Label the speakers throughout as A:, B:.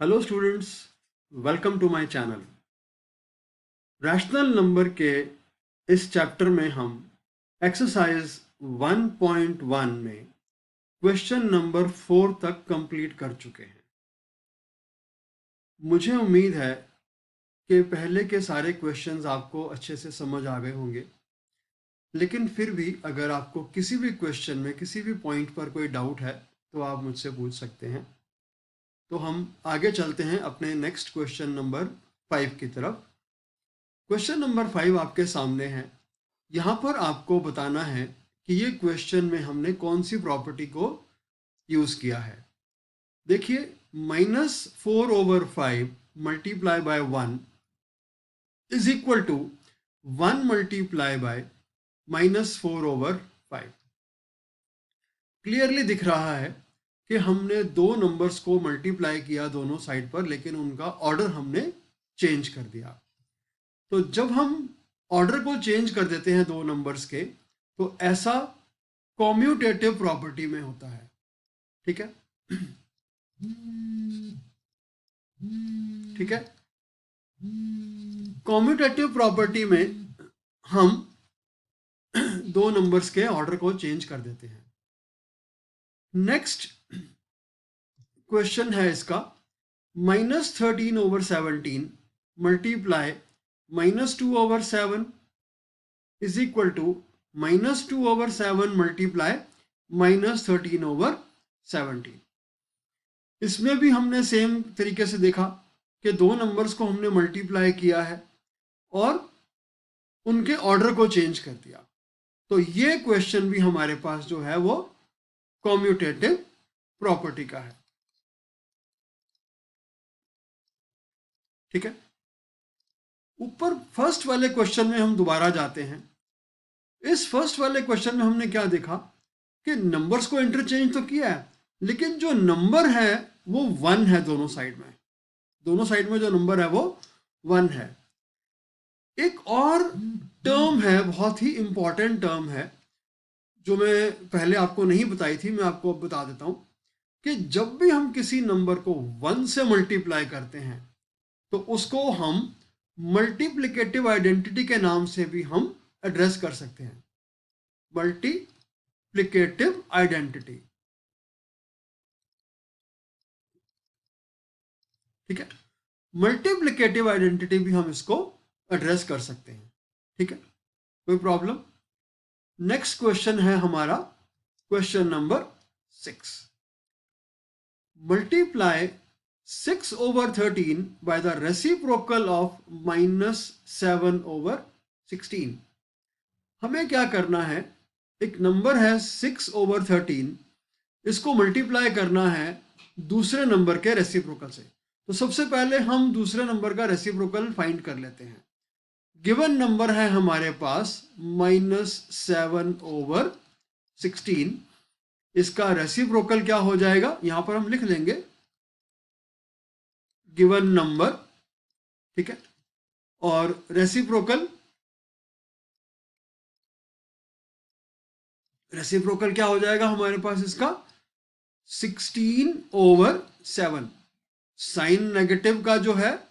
A: Hello students, welcome to my channel. Rational number के इस chapter में हम एक्सरसाइज 1.1 में क्वेश्चन नंबर 4 तक कंप्लीट कर चुके हैं। मुझे उम्मीद है कि पहले के सारे क्वेश्चंस आपको अच्छे से समझ आ गए होंगे, लेकिन फिर भी अगर आपको किसी भी क्वेश्चन में किसी भी पॉइंट पर कोई डाउट है तो आप मुझसे पूछ सकते हैं। तो हम आगे चलते हैं अपने नेक्स्ट क्वेश्चन नंबर 5 की तरफ। क्वेश्चन नंबर 5 आपके सामने है। यहाँ पर आपको बताना है कि ये क्वेश्चन में हमने कौन सी प्रॉपर्टी को यूज़ किया है। देखिए, -4/5 multiply by 1 is equal to 1 multiply by -4/5। Clearly दिख रहा है कि हमने दो नंबर्स को मल्टीप्लाई किया दोनों साइड पर, लेकिन उनका ऑर्डर हमने चेंज कर दिया। तो जब हम ऑर्डर को चेंज कर देते हैं दो नंबर्स के, तो ऐसा कॉम्यूटेटिव प्रॉपर्टी में होता है। ठीक है, ठीक है। कॉम्यूटेटिव प्रॉपर्टी में हम दो नंबर्स के ऑर्डर को चेंज कर देते हैं। नेक्स्ट क्वेश्चन है इसका, -13/17 multiply -2/7 is equal to -2/7 multiply -13/17। इसमें भी हमने सेम तरीके से देखा कि दो नंबर्स को हमने मल्टीप्लाई किया है और उनके ऑर्डर को चेंज कर दिया। तो ये क्वेश्चन भी हमारे पास जो है वो कॉम्यूटेटिव प्रॉपर्टी का है। ठीक है, ऊपर फर्स्ट वाले क्वेश्चन में हम दोबारा जाते हैं। इस फर्स्ट वाले क्वेश्चन में हमने क्या देखा कि नंबर्स को इंटरचेंज तो किया है, लेकिन जो नंबर है वो 1 है। दोनों साइड में जो नंबर है वो 1 है। एक और टर्म है, बहुत ही इंपॉर्टेंट टर्म है, जो मैं पहले आपको नहीं बताई थी, मैं आपको अब बता देता हूं कि जब भी हम किसी नंबर को 1 से मल्टीप्लाई करते हैं तो उसको हम मल्टीप्लिकेटिव आइडेंटिटी के नाम से भी हम एड्रेस कर सकते हैं। Multiplicative identity. ठीक है, मल्टीप्लिकेटिव आइडेंटिटी भी हम इसको एड्रेस कर सकते हैं। ठीक है, कोई प्रॉब्लम? नेक्स्ट क्वेश्चन है हमारा question number 6। Multiply 6/13 by the reciprocal of -7/16। हमें क्या करना है, एक नंबर है 6/13, इसको मल्टीप्लाई करना है दूसरे नंबर के रेसिप्रोकल से। तो सबसे पहले हम दूसरे नंबर का रेसिप्रोकल फाइंड कर लेते हैं। गिवन नंबर है हमारे पास -7/16। इसका रेसिप्रोकल क्या हो जाएगा, यहां पर हम लिख लेंगे गिवन नंबर। ठीक है, और रेसिप्रोकल क्या हो जाएगा हमारे पास इसका 16/7। साइन नेगेटिव का जो है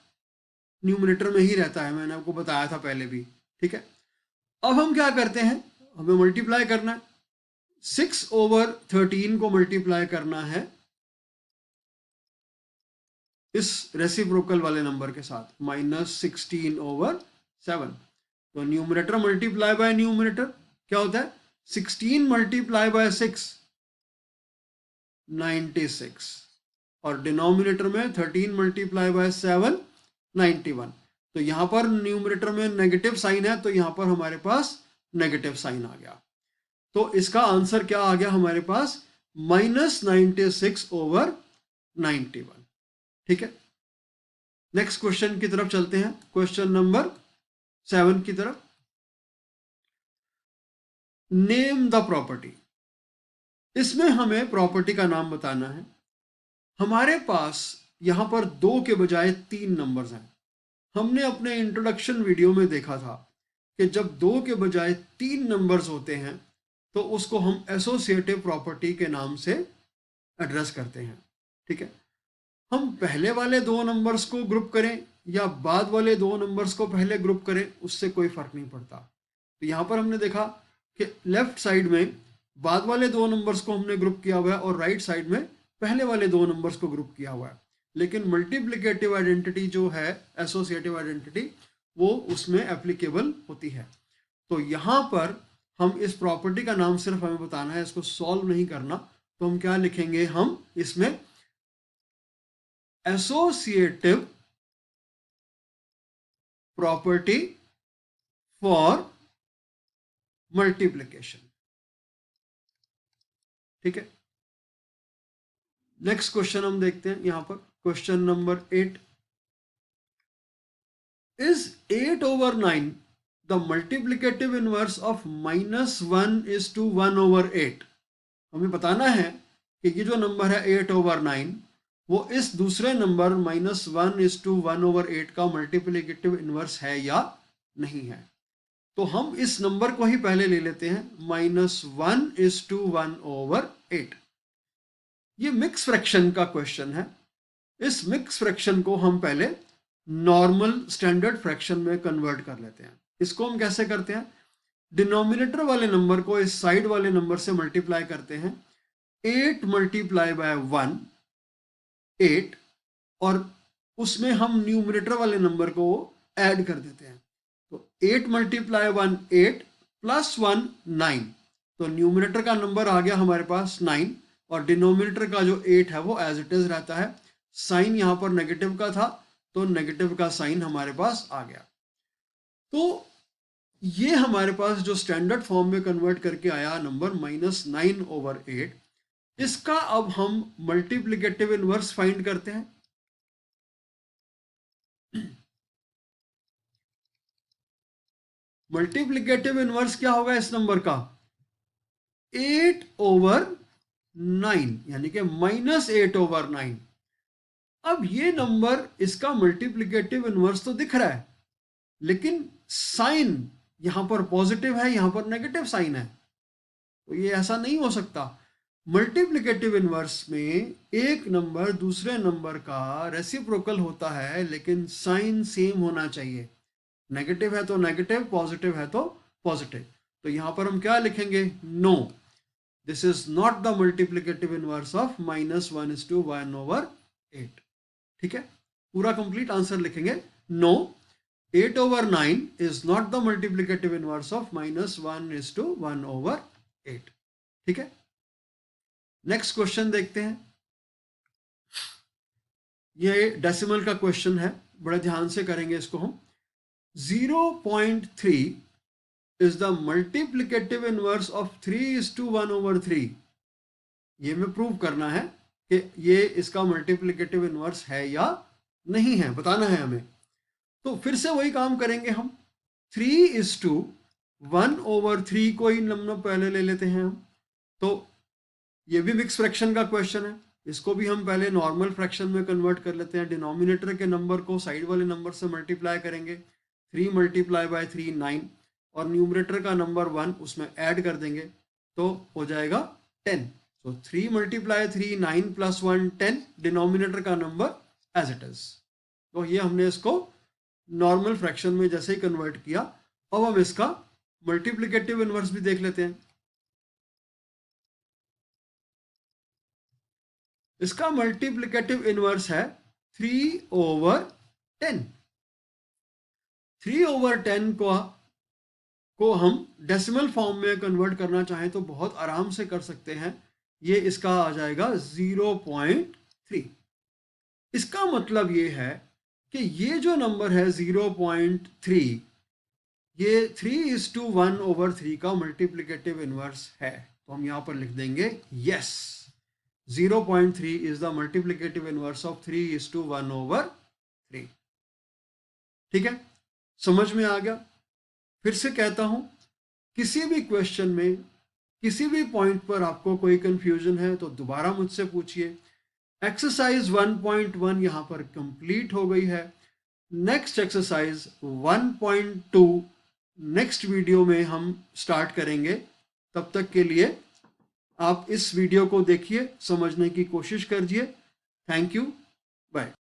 A: न्यूमरेटर में ही रहता है, मैंने आपको बताया था पहले भी। ठीक है, अब हम क्या करते हैं, हमें मल्टीप्लाई करना है। 6/13 को मल्टीप्लाई करना है इस रेसिप्रोकल वाले नंबर के साथ, -16/7। तो न्यूमरेटर मल्टीप्लाई बाय न्यूमरेटर क्या होता है, 16 मल्टीप्लाई बाय 6 96, और डिनोमिनेटर में 13 मल्टीप्लाई बाय 7 91। तो यहां पर न्यूमरेटर में नेगेटिव साइन है, तो यहां पर हमारे पास नेगेटिव साइन आ गया। तो इसका आंसर क्या आ गया हमारे पास, -96/91। ठीक है, नेक्स्ट क्वेश्चन की तरफ चलते हैं, क्वेश्चन नंबर 7 की तरफ। Name the property. इसमें हमें प्रॉपर्टी का नाम बताना है। हमारे पास यहां पर 2 के बजाय 3 नंबर्स हैं। हमने अपने इंट्रोडक्शन वीडियो में देखा था कि जब 2 के बजाय 3 नंबर्स होते हैं तो उसको हम एसोसिएटिव प्रॉपर्टी के नाम से एड्रेस करते हैं। ठीक है, हम पहले वाले दो नंबर्स को ग्रुप करें या बाद वाले दो नंबर्स को पहले ग्रुप करें, उससे कोई फर्क नहीं पड़ता। तो यहाँ पर हमने देखा कि लेफ्ट साइड में बाद वाले दो नंबर्स को हमने ग्रुप किया हुआ है और राइट साइड में पहले वाले दो नंबर्स को ग्रुप किया हुआ है। लेकिन मल्टीप्लिकेटिव आइडेंटिटी जो है, एसोसिएटिव आइडेंटिटी, वो उसमें एप्लीकेबल होती है। तो यहाँ पर हम इस प्रॉपर्टी का नाम सिर्फ हमें बताना है, इसको सॉल्व नहीं करना। तो हम क्या लिखेंगे, हम इसमें एसोसिएटिव प्रॉपर्टी फॉर मल्टीप्लिकेशन। ठीक है, नेक्स्ट क्वेश्चन हम देखते हैं। यहां पर question number 8, is 8/9 the multiplicative inverse of -1:1/8। हमें बताना है कि ये जो नंबर है 8/9 वो इस दूसरे नंबर -1:1/8 का मल्टीप्लिकेटिव इनवर्स है या नहीं है। तो हम इस नंबर को ही पहले ले लेते हैं, -1:1/8। ये मिक्स फ्रैक्शन का क्वेश्चन है। इस मिक्स फ्रैक्शन को हम पहले नॉर्मल स्टैंडर्ड फ्रैक्शन में कन्वर्ट कर लेते हैं। इसको हम कैसे करते हैं, डिनोमिनेटर वाले नंबर को इस साइड वाले नंबर से मल्टीप्लाई करते हैं। 8 × 1 8, और उसमें हम न्यूमरेटर वाले नंबर को ऐड कर देते हैं। तो 8 × 1 8 + 1 9। तो न्यूमरेटर का नंबर आ गया हमारे पास 9 और डिनोमिनेटर का जो 8 है वो एज इट इज रहता है। साइन यहाँ पर नेगेटिव का था तो नेगेटिव का साइन हमारे पास आ गया। तो ये हमारे पास जो स्टैंडर्ड फॉर्म में कन्वर्ट करके आया नंबर -9/8, इसका अब हम मल्टीप्लिकेटिव इनवर्स फाइंड करते हैं। मल्टीप्लिकेटिव इनवर्स क्या होगा इस नंबर का, 8/9, यानी कि -8/9। अब ये नंबर, इसका मल्टीप्लिकेटिव इनवर्स तो दिख रहा है, लेकिन साइन यहां पर पॉजिटिव है, यहां पर नेगेटिव साइन है, तो ये ऐसा नहीं हो सकता। मल्टीप्लिकेटिव इनवर्स में एक नंबर दूसरे नंबर का रेसिप्रोकल होता है, लेकिन साइन सेम होना चाहिए। नेगेटिव है तो नेगेटिव, पॉजिटिव है तो पॉजिटिव। तो यहां पर हम क्या लिखेंगे, no, this is not the multiplicative inverse of -1:1/8। ठीक है, पूरा कंप्लीट आंसर लिखेंगे, no, 8/9 is not the multiplicative inverse of -1:1/8। ठीक है, नेक्स्ट क्वेश्चन देखते हैं। ये डेसिमल का क्वेश्चन है, बड़े ध्यान से करेंगे इसको हम। 0.3 is the multiplicative inverse of 3:1/3। ये में प्रूव करना है कि ये इसका मल्टीप्लिकेटिव इनवर्स है या नहीं है, बताना है हमें। तो फिर से वही काम करेंगे हम, 3:1/3 को ही हम पहले ले लेते हैं हम। तो ये भी मिक्स फ्रैक्शन का क्वेश्चन है, इसको भी हम पहले नॉर्मल फ्रैक्शन में कन्वर्ट कर लेते हैं। डिनोमिनेटर के नंबर को साइड वाले नंबर से मल्टीप्लाई करेंगे, 3 × 3 9, और न्यूमरेटर का नंबर 1 उसमें ऐड कर देंगे तो हो जाएगा 10। तो 3 × 3 9 + 1 10, डिनोमिनेटर का नंबर एज इट इज। तो ये हमने इसको नॉर्मल फ्रैक्शन में जैसे ही कन्वर्ट किया। अब हम इसका मल्टीप्लिकेटिव इनवर्स भी देख लेते हैं। इसका मल्टीप्लिकेटिव इनवर्स है 3/10। 3/10 को हम डेसिमल फॉर्म में कन्वर्ट करना चाहें तो बहुत आराम से कर सकते हैं। ये इसका आ जाएगा 0.3। इसका मतलब ये है कि ये जो नंबर है 0.3, ये 3:1/3 का मल्टीप्लिकेटिव इनवर्स है। तो हम यहां पर लिख देंगे yes, 0.3 is the multiplicative inverse of 3:1/3। ठीक है, समझ में आ गया। फिर से कहता हूं, किसी भी क्वेश्चन में किसी भी पॉइंट पर आपको कोई कंफ्यूजन है तो दोबारा मुझसे पूछिए। एक्सरसाइज 1.1 यहां पर कंप्लीट हो गई है। नेक्स्ट एक्सरसाइज 1.2 नेक्स्ट वीडियो में हम स्टार्ट करेंगे। तब तक के लिए आप इस वीडियो को देखिए, समझने की कोशिश करिए। Thank you. बाय।